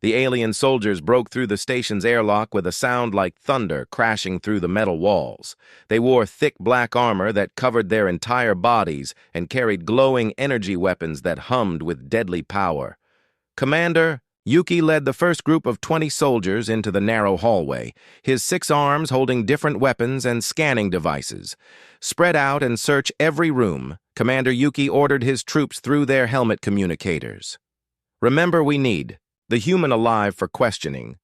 The alien soldiers broke through the station's airlock with a sound like thunder crashing through the metal walls. They wore thick black armor that covered their entire bodies and carried glowing energy weapons that hummed with deadly power. Commander Yuki led the first group of 20 soldiers into the narrow hallway, his 6 arms holding different weapons and scanning devices. Spread out and search every room, Commander Yuki ordered his troops through their helmet communicators. Remember, we need the human alive for questioning.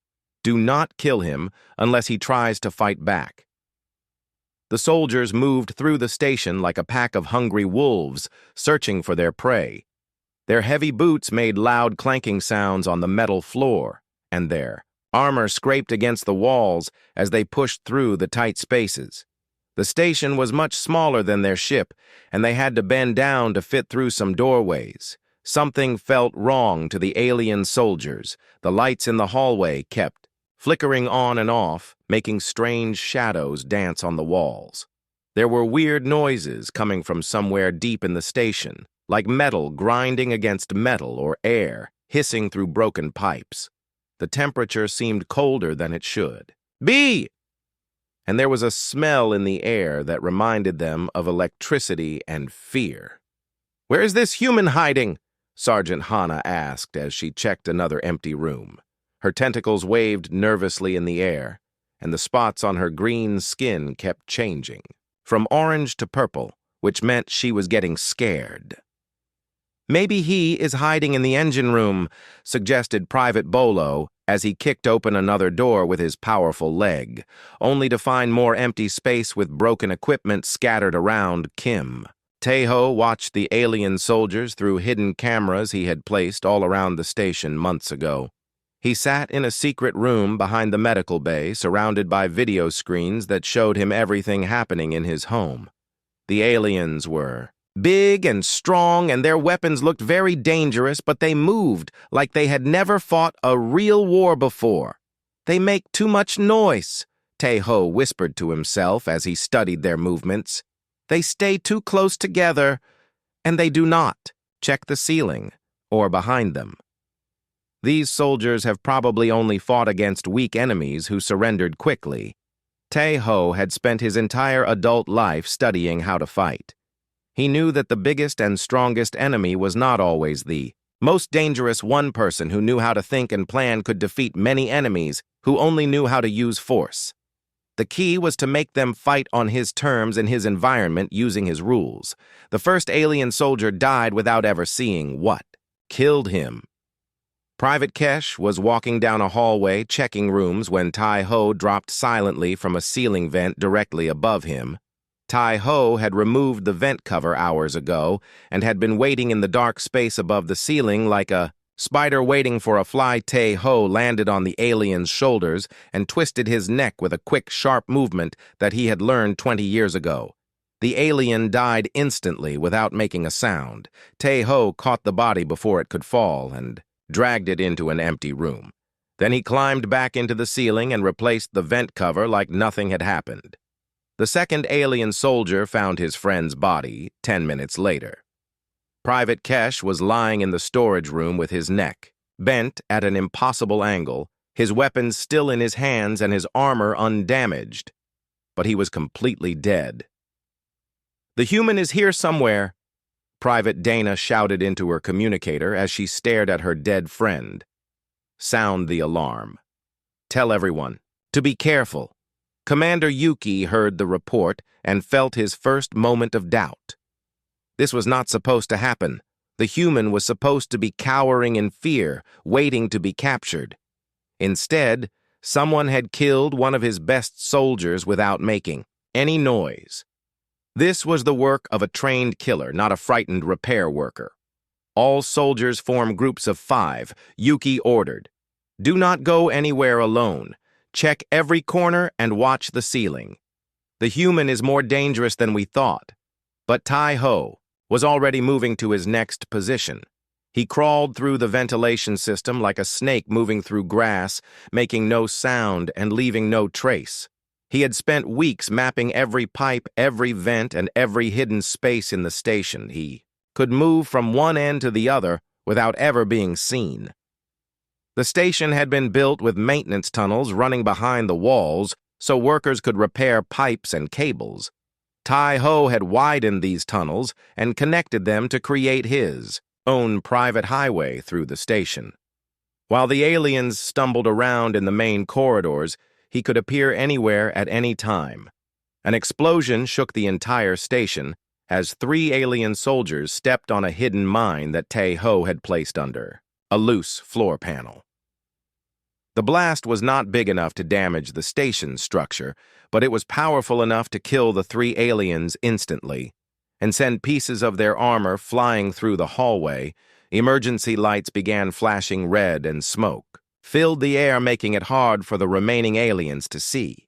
Do not kill him unless he tries to fight back. The soldiers moved through the station like a pack of hungry wolves, searching for their prey. Their heavy boots made loud clanking sounds on the metal floor, and their armor scraped against the walls as they pushed through the tight spaces. The station was much smaller than their ship, and they had to bend down to fit through some doorways. Something felt wrong to the alien soldiers. The lights in the hallway kept flickering on and off, making strange shadows dance on the walls. There were weird noises coming from somewhere deep in the station, like metal grinding against metal or air hissing through broken pipes. The temperature seemed colder than it should. "B!" And there was a smell in the air that reminded them of electricity and fear. "Where is this human hiding?" Sergeant Hana asked as she checked another empty room. Her tentacles waved nervously in the air, and the spots on her green skin kept changing, from orange to purple, which meant she was getting scared. "Maybe he is hiding in the engine room," suggested Private Bolo as he kicked open another door with his powerful leg, only to find more empty space with broken equipment scattered around Kim. Taeho watched the alien soldiers through hidden cameras he had placed all around the station months ago. He sat in a secret room behind the medical bay, surrounded by video screens that showed him everything happening in his home. The aliens were big and strong, and their weapons looked very dangerous, but they moved like they had never fought a real war before. "They make too much noise," Taeho whispered to himself as he studied their movements. "They stay too close together, and they do not check the ceiling or behind them." These soldiers have probably only fought against weak enemies who surrendered quickly. Taeho had spent his entire adult life studying how to fight. He knew that the biggest and strongest enemy was not always the most dangerous. One person who knew how to think and plan could defeat many enemies who only knew how to use force. The key was to make them fight on his terms in his environment using his rules. The first alien soldier died without ever seeing what killed him. Private Kesh was walking down a hallway checking rooms when Tai-Ho dropped silently from a ceiling vent directly above him. Tai-Ho had removed the vent cover hours ago and had been waiting in the dark space above the ceiling like a spider waiting for a fly. Tai-Ho landed on the alien's shoulders and twisted his neck with a quick, sharp movement that he had learned 20 years ago. The alien died instantly without making a sound. Tai-Ho caught the body before it could fall and dragged it into an empty room. Then he climbed back into the ceiling and replaced the vent cover like nothing had happened. The second alien soldier found his friend's body 10 minutes later. Private Kesh was lying in the storage room with his neck bent at an impossible angle, his weapons still in his hands and his armor undamaged. But he was completely dead. "The human is here somewhere," Private Dana shouted into her communicator as she stared at her dead friend. "Sound the alarm. Tell everyone to be careful." Commander Yuki heard the report and felt his first moment of doubt. This was not supposed to happen. The human was supposed to be cowering in fear, waiting to be captured. Instead, someone had killed one of his best soldiers without making any noise. This was the work of a trained killer, not a frightened repair worker. All soldiers form groups of 5, Yuki ordered. "Do not go anywhere alone. Check every corner and watch the ceiling. The human is more dangerous than we thought." But Tai-Ho was already moving to his next position. He crawled through the ventilation system like a snake moving through grass, making no sound and leaving no trace. He had spent weeks mapping every pipe, every vent, and every hidden space in the station. He could move from one end to the other without ever being seen. The station had been built with maintenance tunnels running behind the walls so workers could repair pipes and cables. Tai-Ho had widened these tunnels and connected them to create his own private highway through the station. While the aliens stumbled around in the main corridors, he could appear anywhere at any time. An explosion shook the entire station as 3 alien soldiers stepped on a hidden mine that Tai-Ho had placed under a loose floor panel. The blast was not big enough to damage the station's structure, but it was powerful enough to kill the 3 aliens instantly and send pieces of their armor flying through the hallway. Emergency lights began flashing red, and smoke filled the air, making it hard for the remaining aliens to see.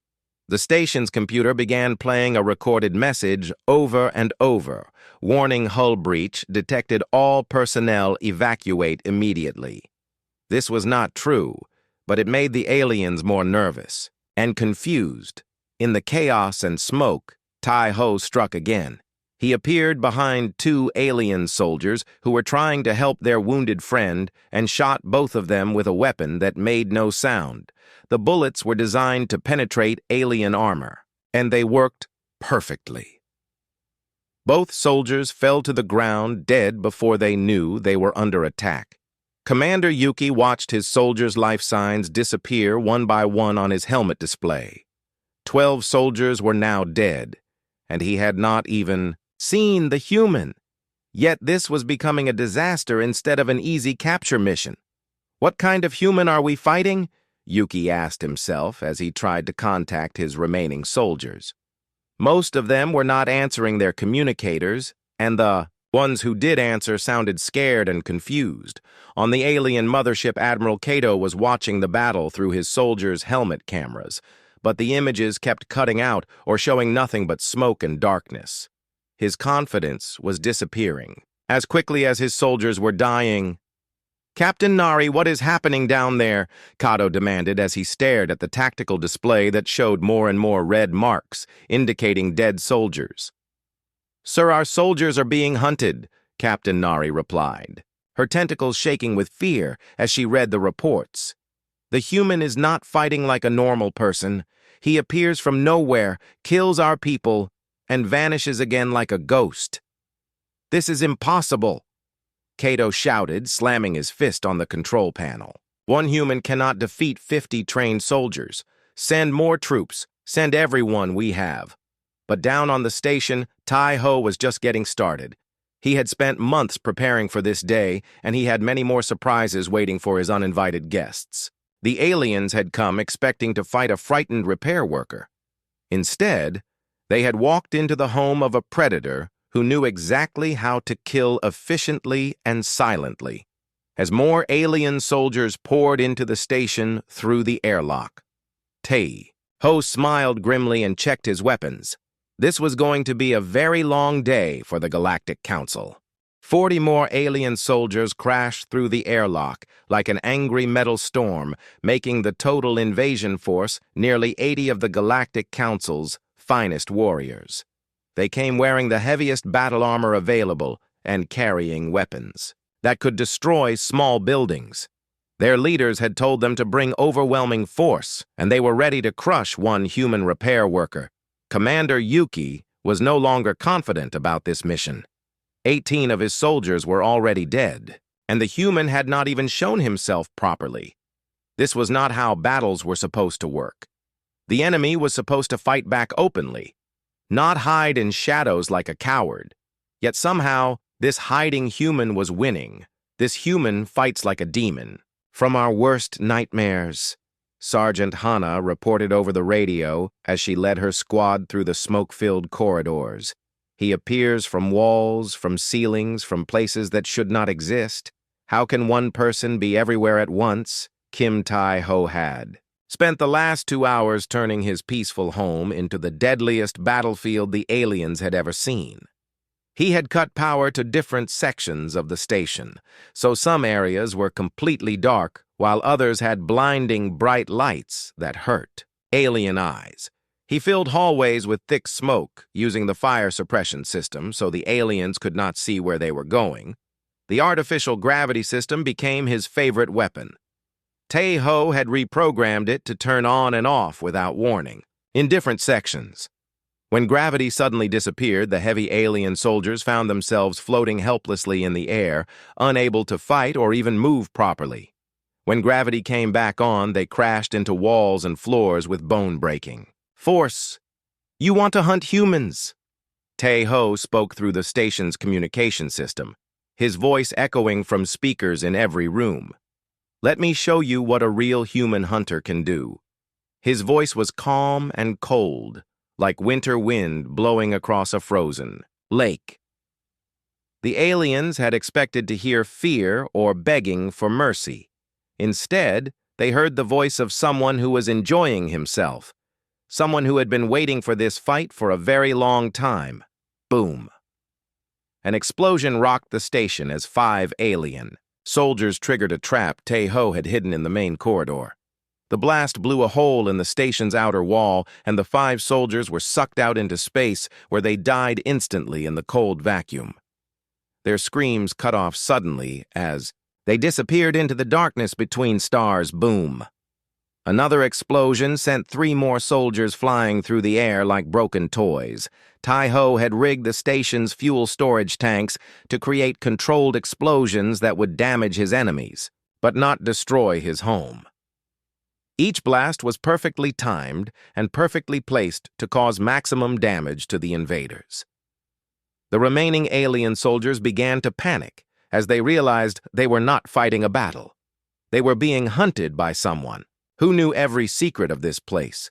The station's computer began playing a recorded message over and over, warning hull breach, detected, all personnel evacuate immediately. This was not true, but it made the aliens more nervous and confused. In the chaos and smoke, Tai-Ho struck again. He appeared behind 2 alien soldiers who were trying to help their wounded friend and shot both of them with a weapon that made no sound. The bullets were designed to penetrate alien armor, and they worked perfectly. Both soldiers fell to the ground dead before they knew they were under attack. Commander Yuki watched his soldiers' life signs disappear one by one on his helmet display. 12 soldiers were now dead, and he had not even seen the human. Yet this was becoming a disaster instead of an easy capture mission. What kind of human are we fighting? Yuki asked himself as he tried to contact his remaining soldiers. Most of them were not answering their communicators, and the ones who did answer sounded scared and confused. On the alien mothership, Admiral Kato was watching the battle through his soldiers' helmet cameras, but the images kept cutting out or showing nothing but smoke and darkness. His confidence was disappearing. As quickly as his soldiers were dying, "Captain Nari, what is happening down there?" Kato demanded as he stared at the tactical display that showed more and more red marks, indicating dead soldiers. "Sir, our soldiers are being hunted," Captain Nari replied, her tentacles shaking with fear as she read the reports. "The human is not fighting like a normal person. He appears from nowhere, kills our people, and vanishes again like a ghost. This is impossible," Kato shouted, slamming his fist on the control panel. "One human cannot defeat 50 trained soldiers. Send more troops. Send everyone we have." But down on the station, Tai-Ho was just getting started. He had spent months preparing for this day, and he had many more surprises waiting for his uninvited guests. The aliens had come expecting to fight a frightened repair worker. Instead, they had walked into the home of a predator who knew exactly how to kill efficiently and silently, as more alien soldiers poured into the station through the airlock. Tai-Ho smiled grimly and checked his weapons. This was going to be a very long day for the Galactic Council. 40 more alien soldiers crashed through the airlock like an angry metal storm, making the total invasion force nearly 80 of the Galactic Council's finest warriors. They came wearing the heaviest battle armor available and carrying weapons that could destroy small buildings. Their leaders had told them to bring overwhelming force, and they were ready to crush one human repair worker. Commander Yuki was no longer confident about this mission. 18 of his soldiers were already dead, and the human had not even shown himself properly. This was not how battles were supposed to work. The enemy was supposed to fight back openly, not hide in shadows like a coward. Yet somehow, this hiding human was winning. This human fights like a demon. "From our worst nightmares," Sergeant Hana reported over the radio as she led her squad through the smoke-filled corridors. "He appears from walls, from ceilings, from places that should not exist. How can one person be everywhere at once?" Kim Tai-Ho had spent the last 2 hours turning his peaceful home into the deadliest battlefield the aliens had ever seen. He had cut power to different sections of the station, so some areas were completely dark, while others had blinding bright lights that hurt alien eyes. He filled hallways with thick smoke, using the fire suppression system so the aliens could not see where they were going. The artificial gravity system became his favorite weapon. Tae-ho had reprogrammed it to turn on and off without warning, in different sections. When gravity suddenly disappeared, the heavy alien soldiers found themselves floating helplessly in the air, unable to fight or even move properly. When gravity came back on, they crashed into walls and floors with bone breaking. "Force! You want to hunt humans!" Tae-ho spoke through the station's communication system, his voice echoing from speakers in every room. "Let me show you what a real human hunter can do." His voice was calm and cold, like winter wind blowing across a frozen lake. The aliens had expected to hear fear or begging for mercy. Instead, they heard the voice of someone who was enjoying himself, someone who had been waiting for this fight for a very long time. Boom. An explosion rocked the station as 5 alien soldiers triggered a trap Tae-ho had hidden in the main corridor. The blast blew a hole in the station's outer wall, and the 5 soldiers were sucked out into space, where they died instantly in the cold vacuum. Their screams cut off suddenly as they disappeared into the darkness between stars. Boom. Another explosion sent 3 more soldiers flying through the air like broken toys. Tae-ho had rigged the station's fuel storage tanks to create controlled explosions that would damage his enemies, but not destroy his home. Each blast was perfectly timed and perfectly placed to cause maximum damage to the invaders. The remaining alien soldiers began to panic as they realized they were not fighting a battle. They were being hunted by someone who knew every secret of this place.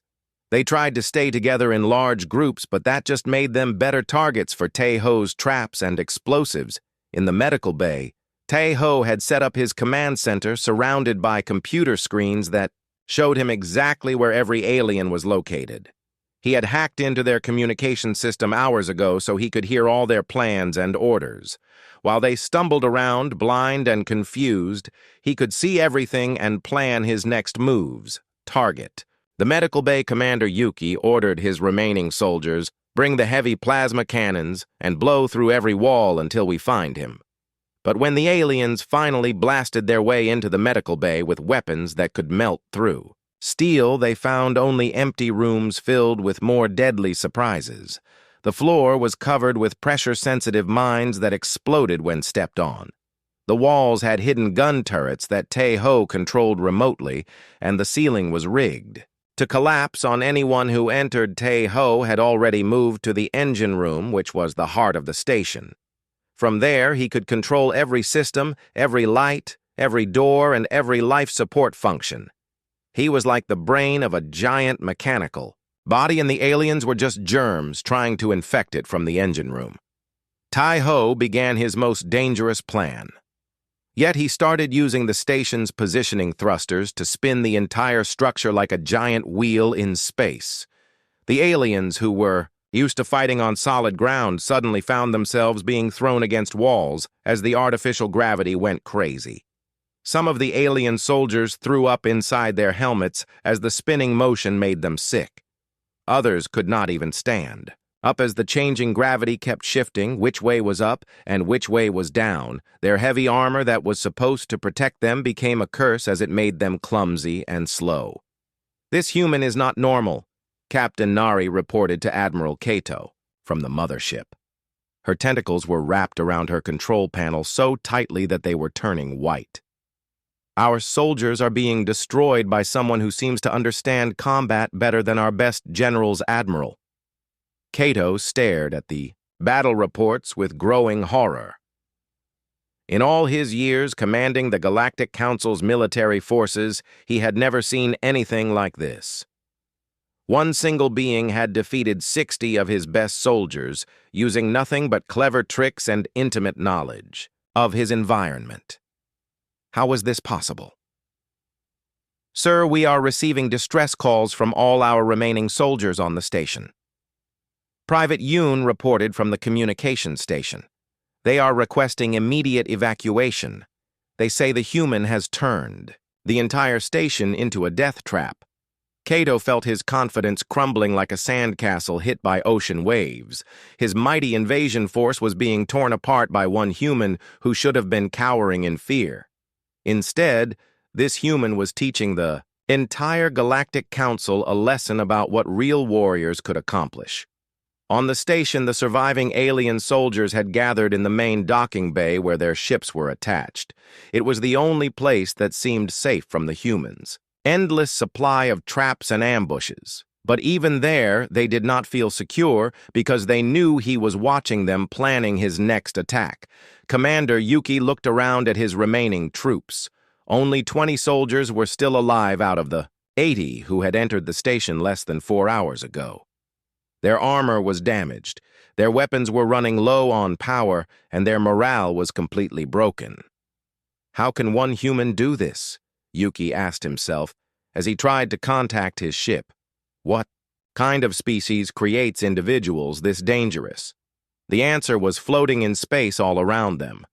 They tried to stay together in large groups, but that just made them better targets for Tae-ho's traps and explosives. In the medical bay, Tae-ho had set up his command center surrounded by computer screens that showed him exactly where every alien was located. He had hacked into their communication system hours ago so he could hear all their plans and orders. While they stumbled around, blind and confused, he could see everything and plan his next moves. Target. The medical bay commander Yuki ordered his remaining soldiers, "Bring the heavy plasma cannons and blow through every wall until we find him." But when the aliens finally blasted their way into the medical bay with weapons that could melt through steel, they found only empty rooms filled with more deadly surprises. The floor was covered with pressure-sensitive mines that exploded when stepped on. The walls had hidden gun turrets that Tae-ho controlled remotely, and the ceiling was rigged to collapse on anyone who entered. Tae-ho had already moved to the engine room, which was the heart of the station. From there, he could control every system, every light, every door, and every life support function. He was like the brain of a giant mechanical body, and the aliens were just germs trying to infect it from the engine room. Tae-ho began his most dangerous plan. Yet he started using the station's positioning thrusters to spin the entire structure like a giant wheel in space. The aliens, who were used to fighting on solid ground, suddenly found themselves being thrown against walls as the artificial gravity went crazy. Some of the alien soldiers threw up inside their helmets as the spinning motion made them sick. Others could not even stand. Up as the changing gravity kept shifting, which way was up and which way was down, their heavy armor that was supposed to protect them became a curse as it made them clumsy and slow. "This human is not normal," Captain Nari reported to Admiral Kato from the mothership. Her tentacles were wrapped around her control panel so tightly that they were turning white. "Our soldiers are being destroyed by someone who seems to understand combat better than our best general's admiral." Kato stared at the battle reports with growing horror. In all his years commanding the Galactic Council's military forces, he had never seen anything like this. One single being had defeated 60 of his best soldiers, using nothing but clever tricks and intimate knowledge of his environment. How was this possible? "Sir, we are receiving distress calls from all our remaining soldiers on the station." Private Yoon reported from the communication station. "They are requesting immediate evacuation. They say the human has turned the entire station into a death trap." Kato felt his confidence crumbling like a sandcastle hit by ocean waves. His mighty invasion force was being torn apart by one human who should have been cowering in fear. Instead, This human was teaching the entire Galactic Council a lesson about what real warriors could accomplish. On the station, the surviving alien soldiers had gathered in the main docking bay where their ships were attached. It was the only place that seemed safe from the humans. Endless supply of traps and ambushes. But even there, they did not feel secure because they knew he was watching them planning his next attack. Commander Yuki looked around at his remaining troops. Only 20 soldiers were still alive out of the 80 who had entered the station less than 4 hours ago. Their armor was damaged, their weapons were running low on power, and their morale was completely broken. How can one human do this? Yuki asked himself as he tried to contact his ship. What kind of species creates individuals this dangerous? The answer was floating in space all around them.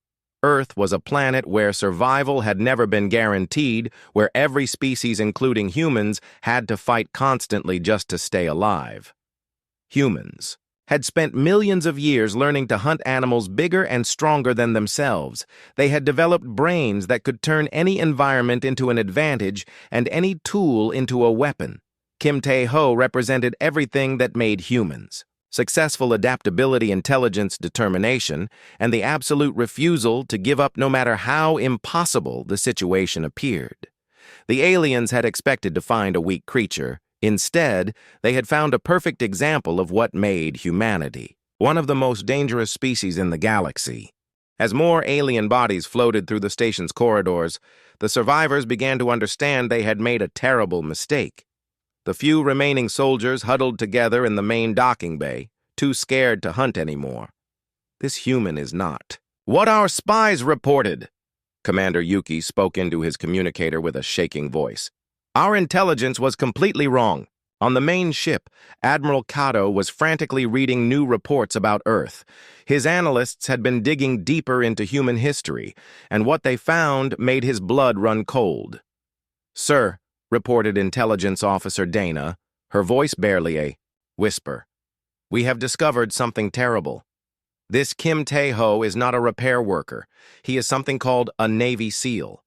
Earth was a planet where survival had never been guaranteed, where every species, including humans, had to fight constantly just to stay alive. Humans had spent millions of years learning to hunt animals bigger and stronger than themselves. They had developed brains that could turn any environment into an advantage and any tool into a weapon. Kim Tae-ho represented everything that made humans. Successful adaptability, intelligence, determination, and the absolute refusal to give up no matter how impossible the situation appeared. The aliens had expected to find a weak creature. Instead, they had found a perfect example of what made humanity, one of the most dangerous species in the galaxy. As more alien bodies floated through the station's corridors, the survivors began to understand they had made a terrible mistake. The few remaining soldiers huddled together in the main docking bay, too scared to hunt anymore. This human is not. What our spies reported, Commander Yuki spoke into his communicator with a shaking voice. Our intelligence was completely wrong. On the main ship, Admiral Kato was frantically reading new reports about Earth. His analysts had been digging deeper into human history, and what they found made his blood run cold. Sir, reported Intelligence Officer Dana, her voice barely a whisper. We have discovered something terrible. This Kim Tae-ho is not a repair worker. He is something called a Navy SEAL,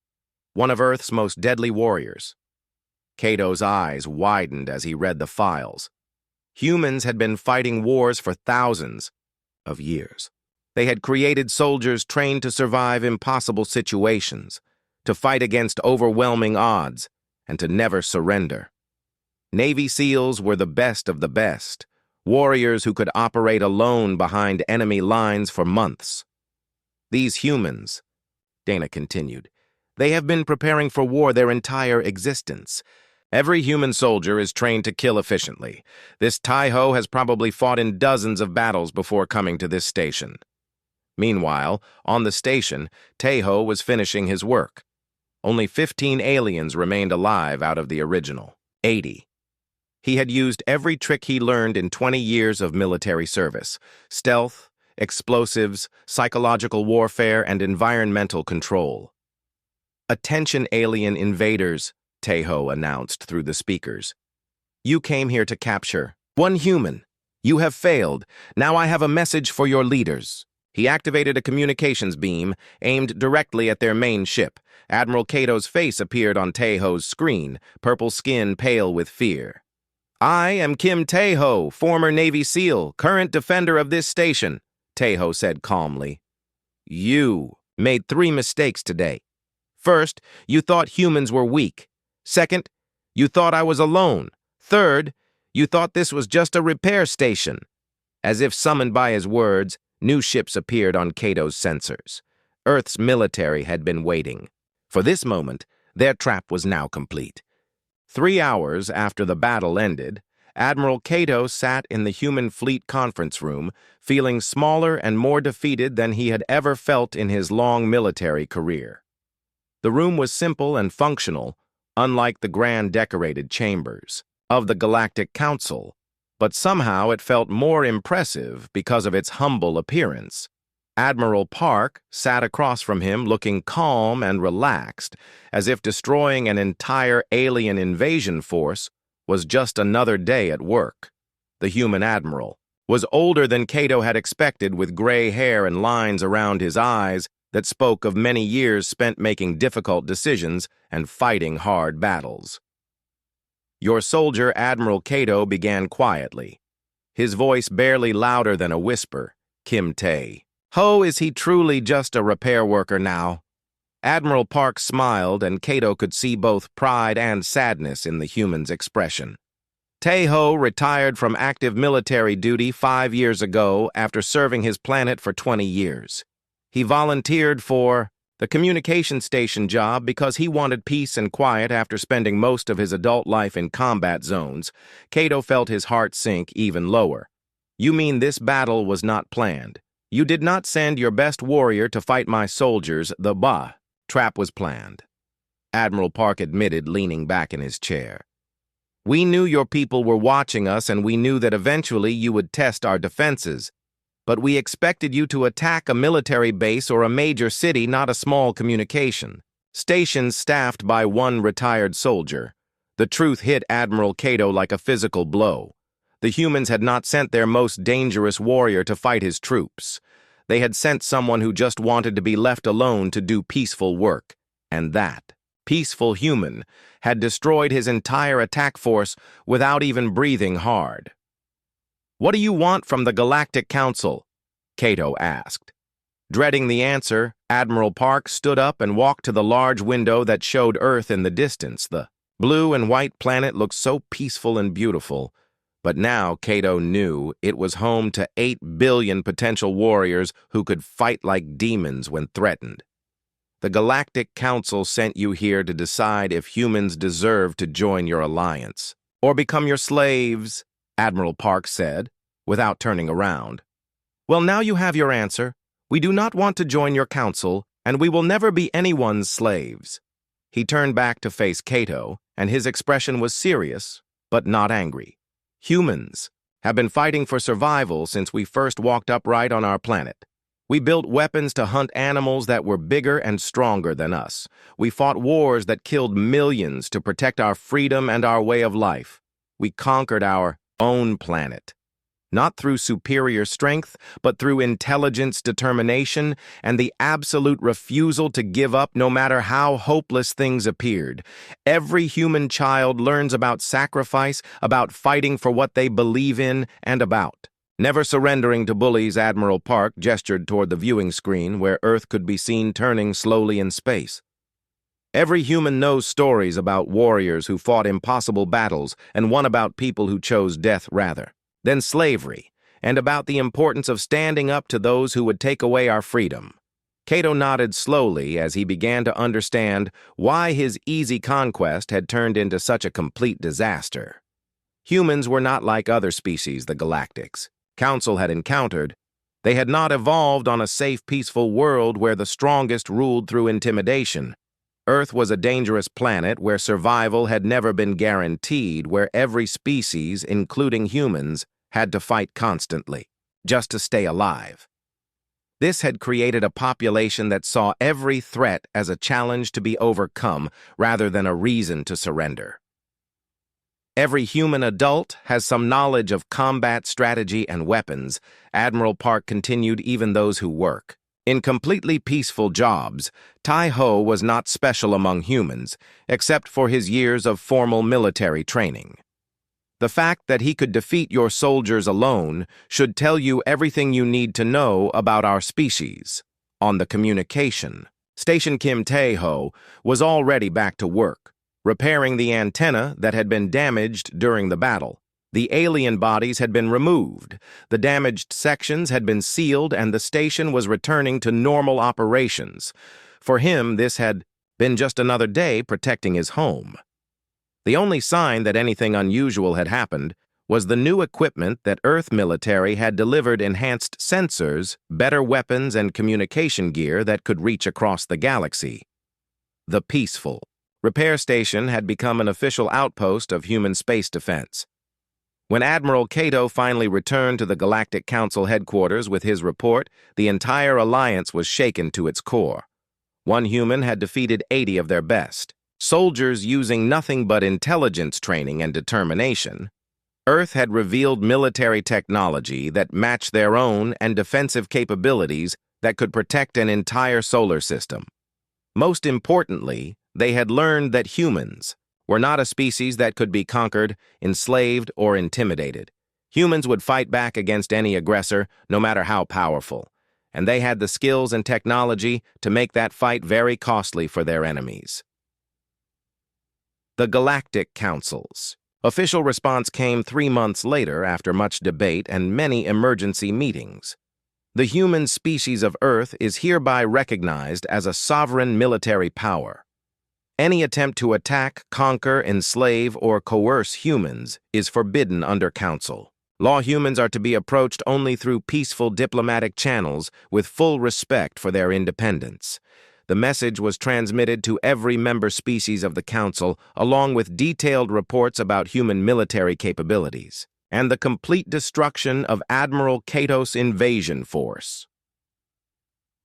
one of Earth's most deadly warriors. Kato's eyes widened as he read the files. Humans had been fighting wars for thousands of years. They had created soldiers trained to survive impossible situations, to fight against overwhelming odds, and to never surrender. Navy SEALs were the best of the best, warriors who could operate alone behind enemy lines for months. These humans, Dana continued, they have been preparing for war their entire existence. Every human soldier is trained to kill efficiently. This Tae-ho has probably fought in dozens of battles before coming to this station. Meanwhile, on the station, Tae-ho was finishing his work. Only 15 aliens remained alive out of the original 80. He had used every trick he learned in 20 years of military service: stealth, explosives, psychological warfare, and environmental control. Attention, alien invaders, Tae-ho announced through the speakers. You came here to capture one human. You have failed. Now I have a message for your leaders. He activated a communications beam aimed directly at their main ship. Admiral Kato's face appeared on Tae-ho's screen, purple skin pale with fear. I am Kim Tae-ho, former Navy SEAL, current defender of this station, Tae-ho said calmly. You made 3 mistakes today. First, you thought humans were weak. Second, you thought I was alone. Third, you thought this was just a repair station. As if summoned by his words, new ships appeared on Kato's sensors. Earth's military had been waiting. For this moment, their trap was now complete. 3 hours after the battle ended, Admiral Kato sat in the human fleet conference room, feeling smaller and more defeated than he had ever felt in his long military career. The room was simple and functional, unlike the grand decorated chambers of the Galactic Council, but somehow it felt more impressive because of its humble appearance. Admiral Park sat across from him looking calm and relaxed, as if destroying an entire alien invasion force was just another day at work. The human admiral was older than Kato had expected, with gray hair and lines around his eyes, that spoke of many years spent making difficult decisions and fighting hard battles. Your soldier, Admiral Cato, began quietly, his voice barely louder than a whisper. Kim Tae. Ho, is he truly just a repair worker now? Admiral Park smiled, and Cato could see both pride and sadness in the human's expression. Tae-ho retired from active military duty 5 years ago after serving his planet for 20 years. He volunteered for the communication station job because he wanted peace and quiet after spending most of his adult life in combat zones. Cato felt his heart sink even lower. You mean this battle was not planned? You did not send your best warrior to fight my soldiers, the trap was planned. Admiral Park admitted, leaning back in his chair. We knew your people were watching us, and we knew that eventually you would test our defenses. But we expected you to attack a military base or a major city, not a small communication station staffed by one retired soldier. The truth hit Admiral Cato like a physical blow. The humans had not sent their most dangerous warrior to fight his troops. They had sent someone who just wanted to be left alone to do peaceful work. And that peaceful human had destroyed his entire attack force without even breathing hard. What do you want from the Galactic Council? Cato asked. Dreading the answer, Admiral Park stood up and walked to the large window that showed Earth in the distance. The blue and white planet looked so peaceful and beautiful. But now Cato knew it was home to 8 billion potential warriors who could fight like demons when threatened. The Galactic Council sent you here to decide if humans deserve to join your alliance or become your slaves, Admiral Park said, without turning around. Well, now you have your answer. We do not want to join your council, and we will never be anyone's slaves. He turned back to face Cato, and his expression was serious, but not angry. Humans have been fighting for survival since we first walked upright on our planet. We built weapons to hunt animals that were bigger and stronger than us. We fought wars that killed millions to protect our freedom and our way of life. We conquered our own planet, not through superior strength, but through intelligence, determination, and the absolute refusal to give up no matter how hopeless things appeared. Every human child learns about sacrifice, about fighting for what they believe in, and about never surrendering to bullies. Admiral Park gestured toward the viewing screen where Earth could be seen turning slowly in space. Every human knows stories about warriors who fought impossible battles, and one about people who chose death rather than slavery, and about the importance of standing up to those who would take away our freedom. Cato nodded slowly as he began to understand why his easy conquest had turned into such a complete disaster. Humans were not like other species the Galactics Council had encountered. They had not evolved on a safe, peaceful world where the strongest ruled through intimidation. Earth was a dangerous planet where survival had never been guaranteed, where every species, including humans, had to fight constantly, just to stay alive. This had created a population that saw every threat as a challenge to be overcome rather than a reason to surrender. Every human adult has some knowledge of combat strategy and weapons, Admiral Park continued, even those who work in completely peaceful jobs. Tai-Ho was not special among humans, except for his years of formal military training. The fact that he could defeat your soldiers alone should tell you everything you need to know about our species. On the communication station, Kim Tae-Ho was already back to work, repairing the antenna that had been damaged during the battle. The alien bodies had been removed, the damaged sections had been sealed, and the station was returning to normal operations. For him, this had been just another day protecting his home. The only sign that anything unusual had happened was the new equipment that Earth military had delivered: enhanced sensors, better weapons, and communication gear that could reach across the galaxy. The peaceful repair station had become an official outpost of human space defense. When Admiral Cato finally returned to the Galactic Council headquarters with his report, the entire alliance was shaken to its core. One human had defeated 80 of their best, soldiers using nothing but intelligence training and determination. Earth had revealed military technology that matched their own and defensive capabilities that could protect an entire solar system. Most importantly, they had learned that humans were not a species that could be conquered, enslaved, or intimidated. Humans would fight back against any aggressor, no matter how powerful, and they had the skills and technology to make that fight very costly for their enemies. The Galactic Councils. Official response came 3 months later after much debate and many emergency meetings. The human species of Earth is hereby recognized as a sovereign military power. Any attempt to attack, conquer, enslave, or coerce humans is forbidden under Council. Law humans are to be approached only through peaceful diplomatic channels with full respect for their independence. The message was transmitted to every member species of the Council, along with detailed reports about human military capabilities, and the complete destruction of Admiral Kato's invasion force.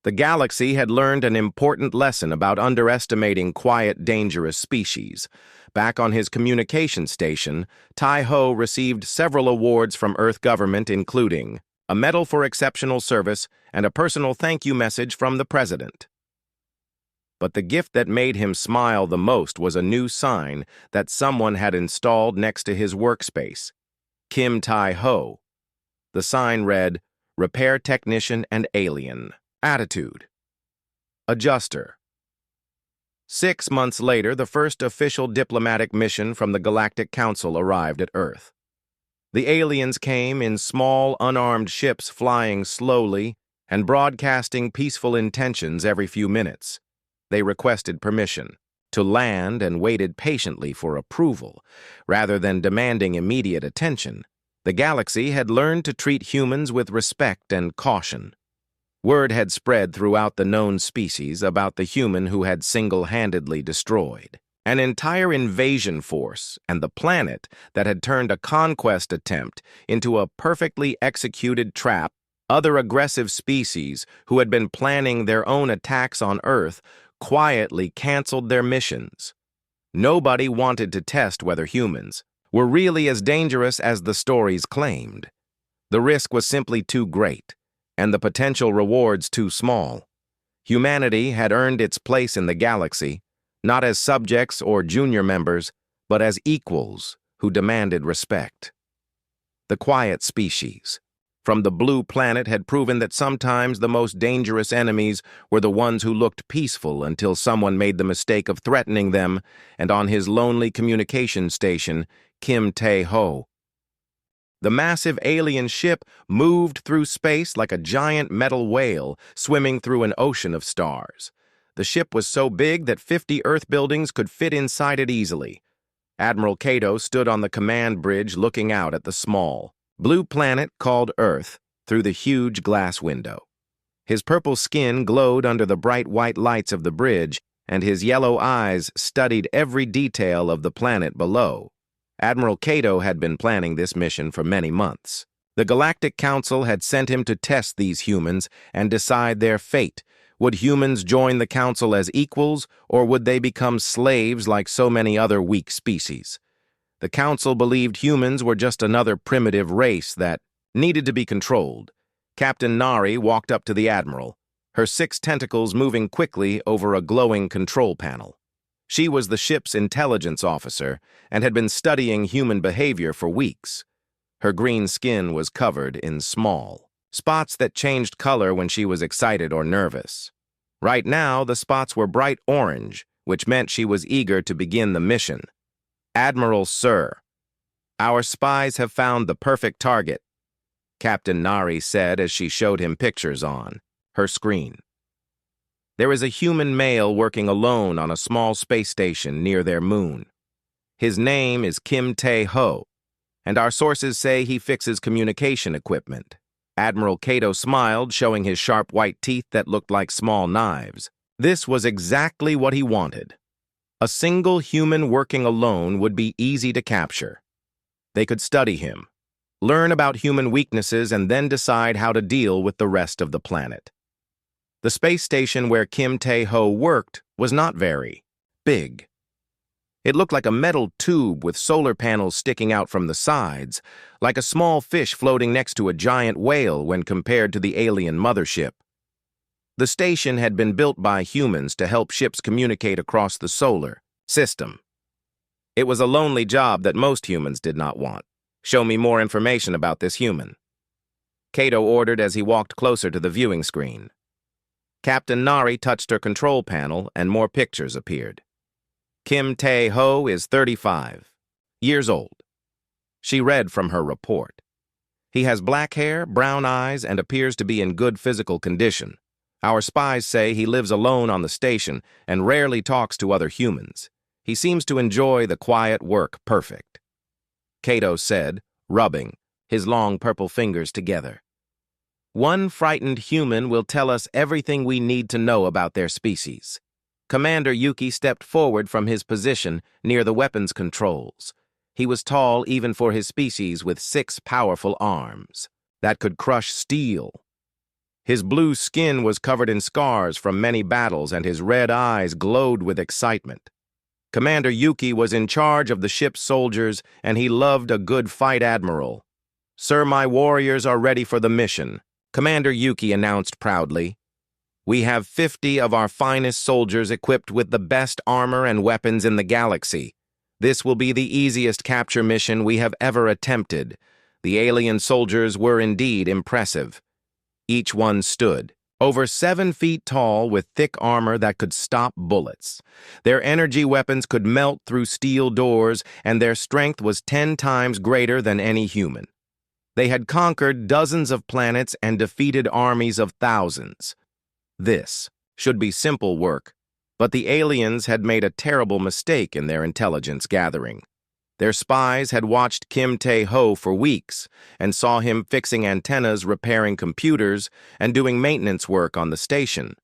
The galaxy had learned an important lesson about underestimating quiet, dangerous species. Back on his communication station, Tai-Ho received several awards from Earth government, including a medal for exceptional service and a personal thank you message from the president. But the gift that made him smile the most was a new sign that someone had installed next to his workspace. Kim Tai-Ho. The sign read, Repair Technician and Alien. Attitude. Adjuster. 6 months later, the first official diplomatic mission from the Galactic Council arrived at Earth. The aliens came in small, unarmed ships flying slowly and broadcasting peaceful intentions every few minutes. They requested permission to land and waited patiently for approval. Rather than demanding immediate attention, the galaxy had learned to treat humans with respect and caution. Word had spread throughout the known species about the human who had single-handedly destroyed an entire invasion force and the planet that had turned a conquest attempt into a perfectly executed trap. Other aggressive species who had been planning their own attacks on Earth quietly canceled their missions. Nobody wanted to test whether humans were really as dangerous as the stories claimed. The risk was simply too great, and the potential rewards too small. Humanity had earned its place in the galaxy, not as subjects or junior members, but as equals who demanded respect. The quiet species from the blue planet had proven that sometimes the most dangerous enemies were the ones who looked peaceful until someone made the mistake of threatening them, and on his lonely communication station, Kim Tai-Ho. The massive alien ship moved through space like a giant metal whale swimming through an ocean of stars. The ship was so big that 50 Earth buildings could fit inside it easily. Admiral Kato stood on the command bridge looking out at the small, blue planet called Earth through the huge glass window. His purple skin glowed under the bright white lights of the bridge, and his yellow eyes studied every detail of the planet below. Admiral Kato had been planning this mission for many months. The Galactic Council had sent him to test these humans and decide their fate. Would humans join the Council as equals, or would they become slaves like so many other weak species? The Council believed humans were just another primitive race that needed to be controlled. Captain Nari walked up to the Admiral, her 6 tentacles moving quickly over a glowing control panel. She was the ship's intelligence officer and had been studying human behavior for weeks. Her green skin was covered in small spots that changed color when she was excited or nervous. Right now, the spots were bright orange, which meant she was eager to begin the mission. Admiral Sir, our spies have found the perfect target, Captain Nari said as she showed him pictures on her screen. There is a human male working alone on a small space station near their moon. His name is Kim Tai-Ho, and our sources say he fixes communication equipment. Admiral Kato smiled, showing his sharp white teeth that looked like small knives. This was exactly what he wanted. A single human working alone would be easy to capture. They could study him, learn about human weaknesses, and then decide how to deal with the rest of the planet. The space station where Kim Tai-Ho worked was not very big. It looked like a metal tube with solar panels sticking out from the sides, like a small fish floating next to a giant whale when compared to the alien mothership. The station had been built by humans to help ships communicate across the solar system. It was a lonely job that most humans did not want. Show me more information about this human, Cato ordered as he walked closer to the viewing screen. Captain Nari touched her control panel and more pictures appeared. Kim Tae-ho is 35 years old. She read from her report. He has black hair, brown eyes, and appears to be in good physical condition. Our spies say he lives alone on the station and rarely talks to other humans. He seems to enjoy the quiet work perfect, Cato said, rubbing his long purple fingers together. One frightened human will tell us everything we need to know about their species. Commander Yuki stepped forward from his position near the weapons controls. He was tall even for his species with 6 powerful arms that could crush steel. His blue skin was covered in scars from many battles and his red eyes glowed with excitement. Commander Yuki was in charge of the ship's soldiers and he loved a good fight, Admiral. Sir, my warriors are ready for the mission, Commander Yuki announced proudly. We have 50 of our finest soldiers equipped with the best armor and weapons in the galaxy. This will be the easiest capture mission we have ever attempted. The alien soldiers were indeed impressive. Each one stood, over 7 feet tall with thick armor that could stop bullets. Their energy weapons could melt through steel doors, and their strength was 10 times greater than any human. They had conquered dozens of planets and defeated armies of thousands. This should be simple work, but the aliens had made a terrible mistake in their intelligence gathering. Their spies had watched Kim Tae-ho for weeks and saw him fixing antennas, repairing computers, and doing maintenance work on the station.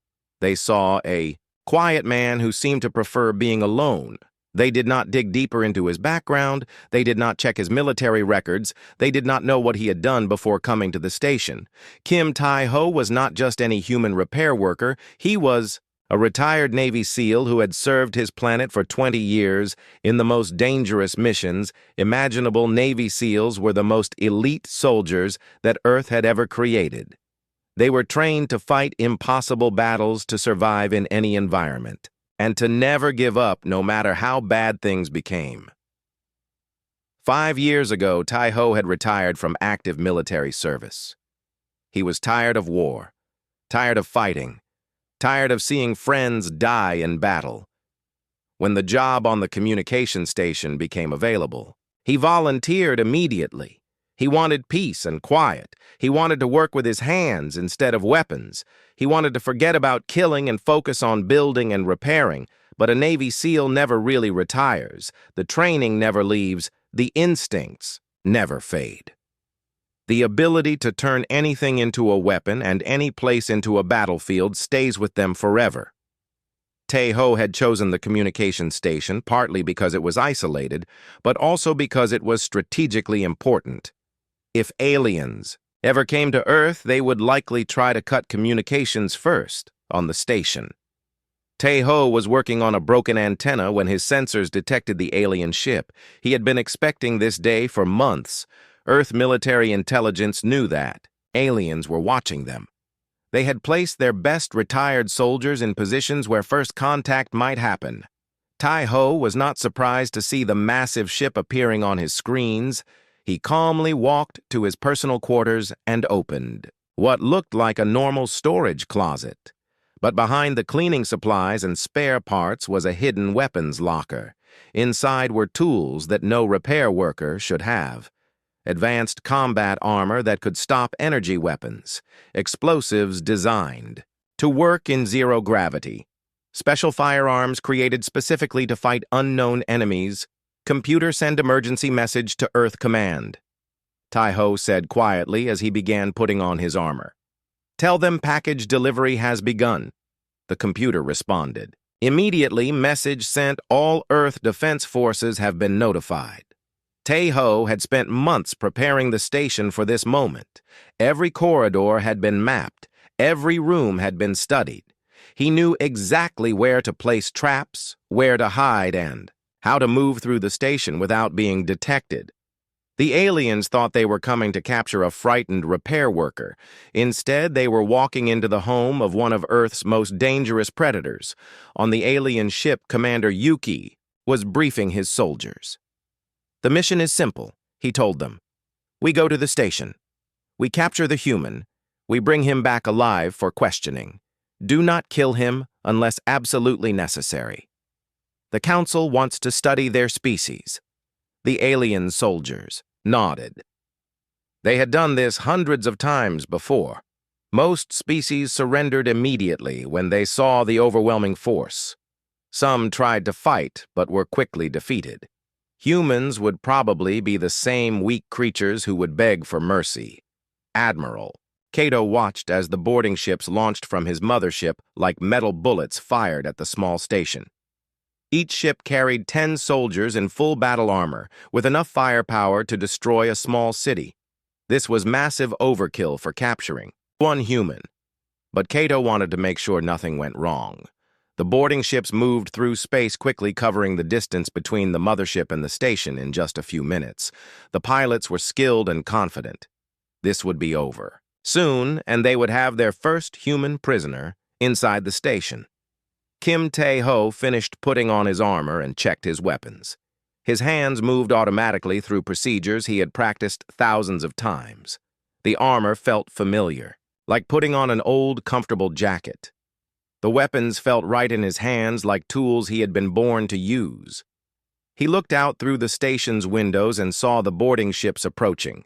They saw a quiet man who seemed to prefer being alone. They did not dig deeper into his background. They did not check his military records. They did not know what he had done before coming to the station. Kim Tae-ho was not just any human repair worker. He was a retired Navy SEAL who had served his planet for 20 years in the most dangerous missions imaginable. Navy SEALs were the most elite soldiers that Earth had ever created. They were trained to fight impossible battles, to survive in any environment, and to never give up no matter how bad things became. 5 years ago, Tae-ho had retired from active military service. He was tired of war, tired of fighting, tired of seeing friends die in battle. When the job on the communication station became available, he volunteered immediately. He wanted peace and quiet. He wanted to work with his hands instead of weapons. He wanted to forget about killing and focus on building and repairing. But a Navy SEAL never really retires. The training never leaves. The instincts never fade. The ability to turn anything into a weapon and any place into a battlefield stays with them forever. Tae-ho had chosen the communication station partly because it was isolated, but also because it was strategically important. If aliens ever came to Earth, they would likely try to cut communications first on the station. Tae-ho was working on a broken antenna when his sensors detected the alien ship. He had been expecting this day for months. Earth military intelligence knew that aliens were watching them. They had placed their best retired soldiers in positions where first contact might happen. Tae-ho was not surprised to see the massive ship appearing on his screens. He calmly walked to his personal quarters and opened what looked like a normal storage closet. But behind the cleaning supplies and spare parts was a hidden weapons locker. Inside were tools that no repair worker should have. Advanced combat armor that could stop energy weapons, explosives designed to work in zero gravity, special firearms created specifically to fight unknown enemies. Computer, send emergency message to Earth Command, Tae-ho said quietly as he began putting on his armor. Tell them package delivery has begun, the computer responded. Immediately, message sent, all Earth Defense Forces have been notified. Tae-ho had spent months preparing the station for this moment. Every corridor had been mapped. Every room had been studied. He knew exactly where to place traps, where to hide, and how to move through the station without being detected. The aliens thought they were coming to capture a frightened repair worker. Instead, they were walking into the home of one of Earth's most dangerous predators. On the alien ship, Commander Yuki was briefing his soldiers. "The mission is simple," he told them. "We go to the station. We capture the human. We bring him back alive for questioning. Do not kill him unless absolutely necessary. The Council wants to study their species." The alien soldiers nodded. They had done this hundreds of times before. Most species surrendered immediately when they saw the overwhelming force. Some tried to fight but were quickly defeated. Humans would probably be the same weak creatures who would beg for mercy. Admiral Cato watched as the boarding ships launched from his mothership like metal bullets fired at the small station. Each ship carried 10 soldiers in full battle armor, with enough firepower to destroy a small city. This was massive overkill for capturing one human. But Cato wanted to make sure nothing went wrong. The boarding ships moved through space quickly, covering the distance between the mothership and the station in just a few minutes. The pilots were skilled and confident. This would be over soon, and they would have their first human prisoner inside the station. Kim Tae-ho finished putting on his armor and checked his weapons. His hands moved automatically through procedures he had practiced thousands of times. The armor felt familiar, like putting on an old, comfortable jacket. The weapons felt right in his hands, like tools he had been born to use. He looked out through the station's windows and saw the boarding ships approaching.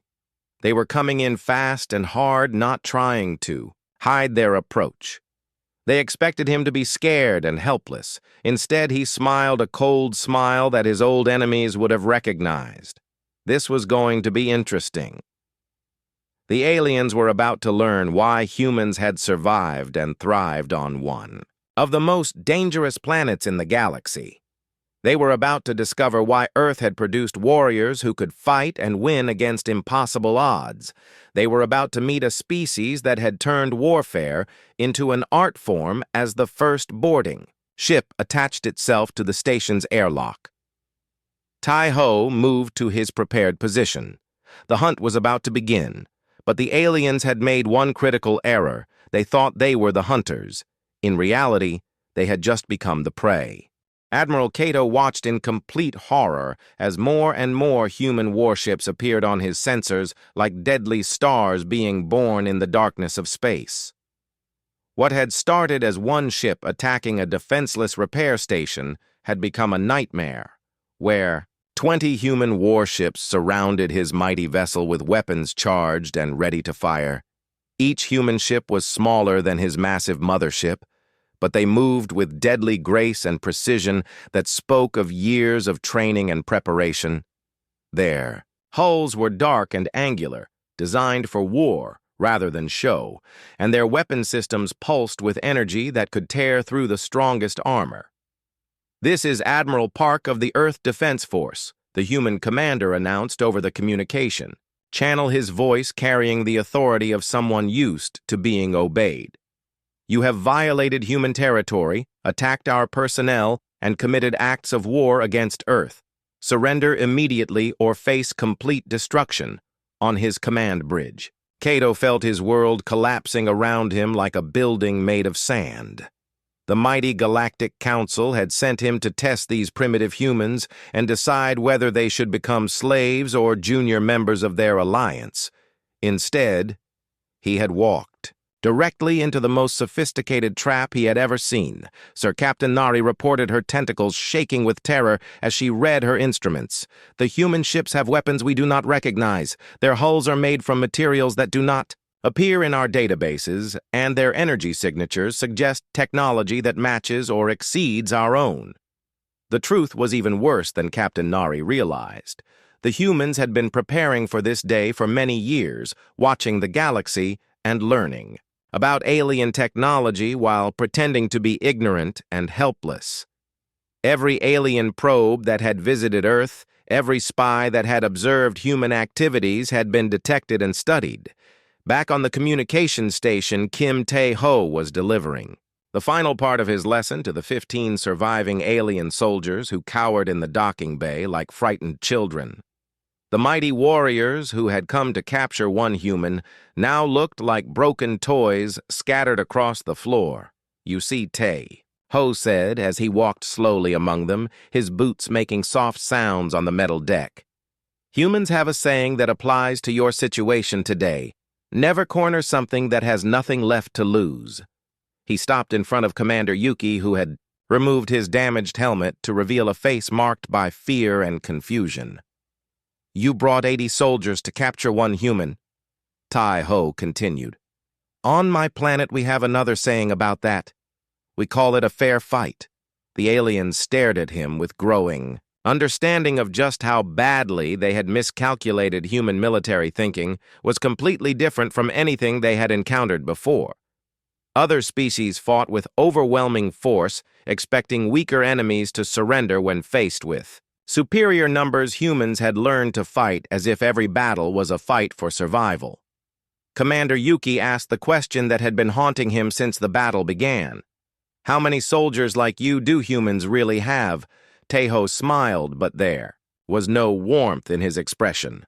They were coming in fast and hard, not trying to hide their approach. They expected him to be scared and helpless. Instead, he smiled a cold smile that his old enemies would have recognized. This was going to be interesting. The aliens were about to learn why humans had survived and thrived on one of the most dangerous planets in the galaxy. They were about to discover why Earth had produced warriors who could fight and win against impossible odds. They were about to meet a species that had turned warfare into an art form as the first boarding ship attached itself to the station's airlock. Tai-ho moved to his prepared position. The hunt was about to begin, but the aliens had made one critical error. They thought they were the hunters. In reality, they had just become the prey. Admiral Cato watched in complete horror as more and more human warships appeared on his sensors like deadly stars being born in the darkness of space. What had started as one ship attacking a defenseless repair station had become a nightmare, where 20 human warships surrounded his mighty vessel with weapons charged and ready to fire. Each human ship was smaller than his massive mothership, but they moved with deadly grace and precision that spoke of years of training and preparation. Their hulls were dark and angular, designed for war rather than show, and their weapon systems pulsed with energy that could tear through the strongest armor. "This is Admiral Park of the Earth Defense Force," the human commander announced over the communication, channel his voice carrying the authority of someone used to being obeyed. "You have violated human territory, attacked our personnel, and committed acts of war against Earth. Surrender immediately or face complete destruction," on his command bridge. Cato felt his world collapsing around him like a building made of sand. The mighty Galactic Council had sent him to test these primitive humans and decide whether they should become slaves or junior members of their alliance. Instead, he had walked directly into the most sophisticated trap he had ever seen. Sir Captain Nari reported, her tentacles shaking with terror as she read her instruments. "The human ships have weapons we do not recognize. Their hulls are made from materials that do not appear in our databases, and their energy signatures suggest technology that matches or exceeds our own." The truth was even worse than Captain Nari realized. The humans had been preparing for this day for many years, watching the galaxy and learning about alien technology while pretending to be ignorant and helpless. Every alien probe that had visited Earth, every spy that had observed human activities had been detected and studied. Back on the communication station, Kim Tae-ho was delivering the final part of his lesson to the 15 surviving alien soldiers who cowered in the docking bay like frightened children. The mighty warriors who had come to capture one human now looked like broken toys scattered across the floor. "You see, Tay," Ho said as he walked slowly among them, his boots making soft sounds on the metal deck. "Humans have a saying that applies to your situation today. Never corner something that has nothing left to lose." He stopped in front of Commander Yuki, who had removed his damaged helmet to reveal a face marked by fear and confusion. "You brought 80 soldiers to capture one human," Tai Ho continued. "On my planet we have another saying about that. We call it a fair fight." The aliens stared at him with growing understanding of just how badly they had miscalculated human military thinking was completely different from anything they had encountered before. Other species fought with overwhelming force, expecting weaker enemies to surrender when faced with superior numbers. Humans had learned to fight as if every battle was a fight for survival. Commander Yuki asked the question that had been haunting him since the battle began. "How many soldiers like you do humans really have?" Taeho smiled, but there was no warmth in his expression.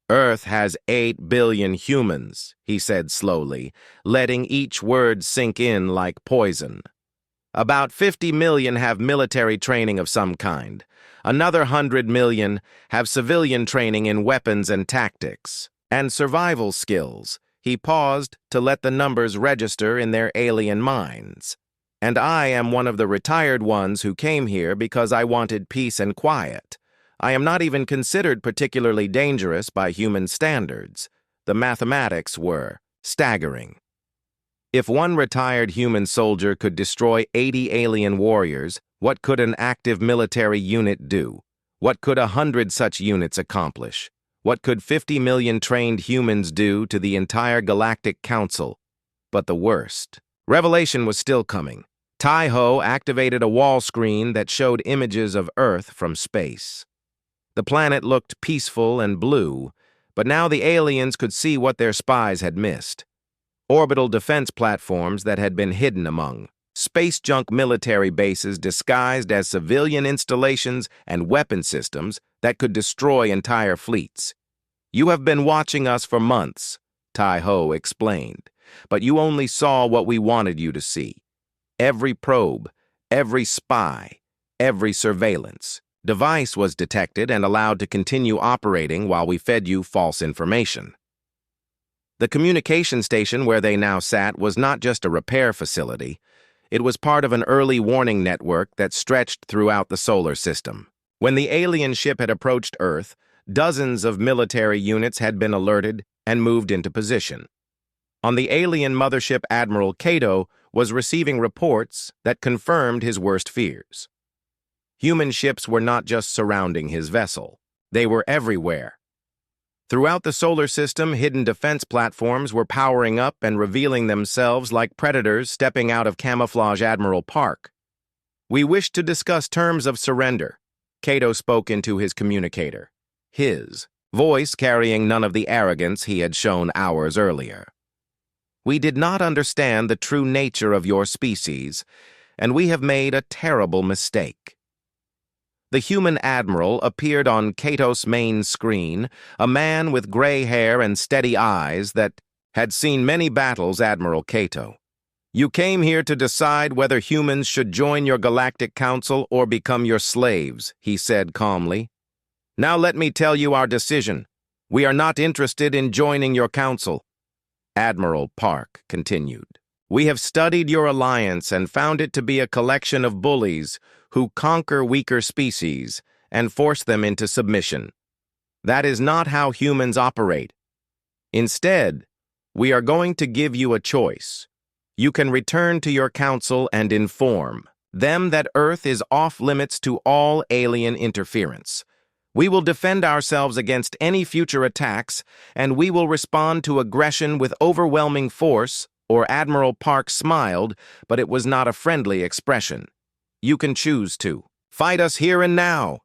"Earth has 8 billion humans," he said slowly, letting each word sink in like poison. "About 50 million have military training of some kind. Another 100 million have civilian training in weapons and tactics and survival skills." He paused to let the numbers register in their alien minds. "And I am one of the retired ones who came here because I wanted peace and quiet. I am not even considered particularly dangerous by human standards." The mathematics were staggering. If one retired human soldier could destroy 80 alien warriors, what could an active military unit do? What could 100 such units accomplish? What could 50 million trained humans do to the entire Galactic Council? But the worst revelation was still coming. Tai Ho activated a wall screen that showed images of Earth from space. The planet looked peaceful and blue, but now the aliens could see what their spies had missed. Orbital defense platforms that had been hidden among space junk military bases disguised as civilian installations and weapon systems that could destroy entire fleets. "You have been watching us for months," Tai Ho explained, "but you only saw what we wanted you to see. Every probe, every spy, every surveillance device was detected and allowed to continue operating while we fed you false information." The communication station where they now sat was not just a repair facility. It was part of an early warning network that stretched throughout the solar system. When the alien ship had approached Earth, dozens of military units had been alerted and moved into position. On the alien mothership, Admiral Kato was receiving reports that confirmed his worst fears. Human ships were not just surrounding his vessel. They were everywhere. Throughout the solar system, hidden defense platforms were powering up and revealing themselves like predators stepping out of camouflage. Admiral Park. "We wish to discuss terms of surrender," Kato spoke into his communicator, his voice carrying none of the arrogance he had shown hours earlier. "We did not understand the true nature of your species, and we have made a terrible mistake." The human admiral appeared on Kato's main screen, a man with gray hair and steady eyes that had seen many battles. "Admiral Kato, you came here to decide whether humans should join your Galactic Council or become your slaves," he said calmly. "Now let me tell you our decision. We are not interested in joining your council." Admiral Park continued, "We have studied your alliance and found it to be a collection of bullies who conquer weaker species and force them into submission. That is not how humans operate. Instead, we are going to give you a choice. You can return to your council and inform them that Earth is off limits to all alien interference. We will defend ourselves against any future attacks, and we will respond to aggression with overwhelming force." Or Admiral Park smiled, but it was not a friendly expression. "You can choose to fight us here and now,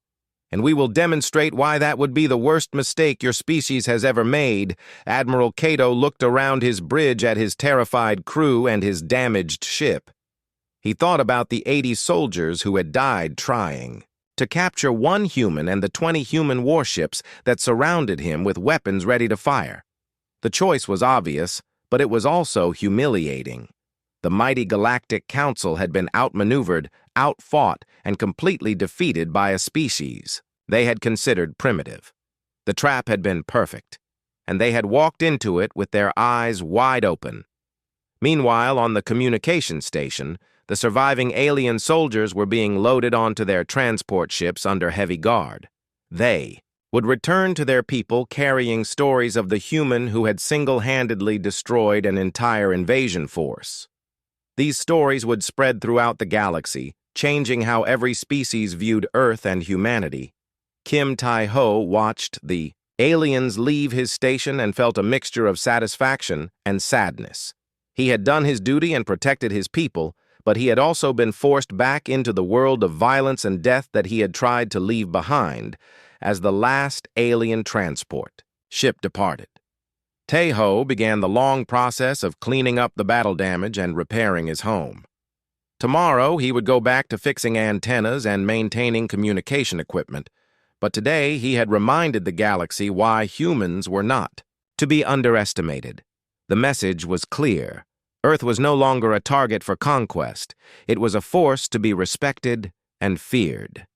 and we will demonstrate why that would be the worst mistake your species has ever made." Admiral Kato looked around his bridge at his terrified crew and his damaged ship. He thought about the 80 soldiers who had died trying to capture one human and the 20 human warships that surrounded him with weapons ready to fire. The choice was obvious, but it was also humiliating. The mighty Galactic Council had been outmaneuvered, outfought, and completely defeated by a species they had considered primitive. The trap had been perfect, and they had walked into it with their eyes wide open. Meanwhile, on the communication station, the surviving alien soldiers were being loaded onto their transport ships under heavy guard. They would return to their people carrying stories of the human who had single-handedly destroyed an entire invasion force. These stories would spread throughout the galaxy, changing how every species viewed Earth and humanity. Kim Tai-ho watched the aliens leave his station and felt a mixture of satisfaction and sadness. He had done his duty and protected his people, but he had also been forced back into the world of violence and death that he had tried to leave behind as the last alien transport ship departed. Tai-ho began the long process of cleaning up the battle damage and repairing his home. Tomorrow, he would go back to fixing antennas and maintaining communication equipment, but today he had reminded the galaxy why humans were not to be underestimated. The message was clear. Earth was no longer a target for conquest. It was a force to be respected and feared.